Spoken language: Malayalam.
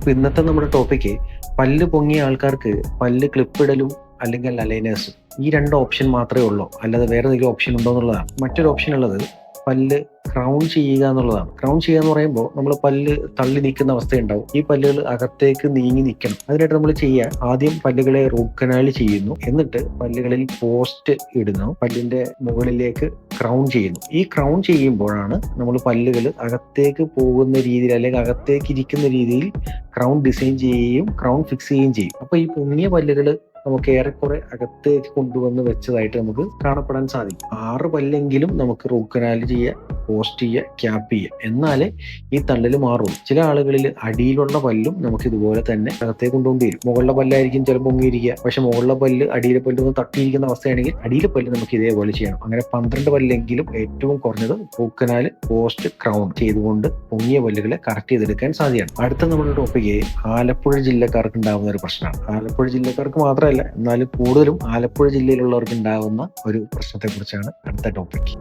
അപ്പോൾ ഇന്നത്തെ നമ്മുടെ ടോപ്പിക്ക് പല്ല് പൊങ്ങിയ ആൾക്കാർക്ക് പല്ല് ക്ലിപ്പിടലും അല്ലെങ്കിൽ അലൈനേഴ്സും ഈ രണ്ട് ഓപ്ഷൻ മാത്രമേ ഉള്ളൂ, അല്ലാതെ വേറെ ഏതെങ്കിലും ഓപ്ഷൻ ഉണ്ടോ എന്നുള്ളതാണ്. മറ്റൊരു ഓപ്ഷൻ ഉള്ളത് പല്ല് ക്രൗൺ ചെയ്യുക എന്നുള്ളതാണ്. ക്രൗൺ ചെയ്യുക എന്ന് പറയുമ്പോൾ നമ്മൾ പല്ല് തള്ളി നിൽക്കുന്ന അവസ്ഥയുണ്ടാവും. ഈ പല്ലുകൾ അകത്തേക്ക് നീങ്ങി നിൽക്കണം. അതിനായിട്ട് നമ്മൾ ചെയ്യുക, ആദ്യം പല്ലുകളെ റൂട്ട് കനാൽ ചെയ്യുന്നു, എന്നിട്ട് പല്ലുകളിൽ പോസ്റ്റ് ഇടുന്നു, പല്ലിന്റെ മുകളിലേക്ക് ക്രൗൺ ചെയ്യുന്നു. ഈ ക്രൗൺ ചെയ്യുമ്പോഴാണ് നമ്മൾ പല്ലുകൾ അകത്തേക്ക് പോകുന്ന രീതിയിൽ അല്ലെങ്കിൽ അകത്തേക്ക് ഇരിക്കുന്ന രീതിയിൽ ക്രൗൺ ഡിസൈൻ ചെയ്യുകയും ക്രൗൺ ഫിക്സ് ചെയ്യുകയും ചെയ്യും. അപ്പോൾ ഈ പൊങ്ങിയ പല്ലുകൾ നമുക്ക് ഏറെക്കുറെ അകത്തേക്ക് കൊണ്ടുവന്ന് വെച്ചതായിട്ട് നമുക്ക് കാണപ്പെടാൻ സാധിക്കും. 6 പല്ലെങ്കിലും നമുക്ക് റൂട്ട് കനാൽ ചെയ്യുക, പോസ്റ്റ് ചെയ്യുക, ക്യാപ്പ് ചെയ്യുക, എന്നാലേ ഈ തള്ളൽ മാറുള്ളൂ. ചില ആളുകളിൽ അടിയിലുള്ള പല്ലും നമുക്ക് ഇതുപോലെ തന്നെ അകത്തേക്ക് കൊണ്ടുകൊണ്ട് വരും. മുകളിലെ പല്ലായിരിക്കും ചിലപ്പോൾ പൊങ്ങിയിരിക്കുക, പക്ഷെ മുകളിലെ പല്ല് അടിയിലെ പല്ല് ഒന്ന് തട്ടിയിരിക്കുന്ന അവസ്ഥയാണെങ്കിൽ അടിയിലെ പല്ല് നമുക്ക് ഇതേപോലെ ചെയ്യണം. അങ്ങനെ 12 പല്ലെങ്കിലും ഏറ്റവും കുറഞ്ഞത് റൂട്ട് കനാൽ, പോസ്റ്റ്, ക്രൗൺ ചെയ്തുകൊണ്ട് പൊങ്ങിയ പല്ലുകളെ കറക്റ്റ് ചെയ്തെടുക്കാൻ സാധ്യമാണ്. അടുത്ത നമ്മുടെ ടോപ്പിക്ക് ആലപ്പുഴ ജില്ലക്കാർക്ക് ഉണ്ടാകുന്ന ഒരു പ്രശ്നമാണ്. ആലപ്പുഴ ജില്ലക്കാർക്ക് മാത്രമല്ല, എന്നാലും കൂടുതലും ആലപ്പുഴ ജില്ലയിലുള്ളവർക്ക് ഉണ്ടാകുന്ന ഒരു പ്രശ്നത്തെ കുറിച്ചാണ് അടുത്ത ടോപ്പിക്.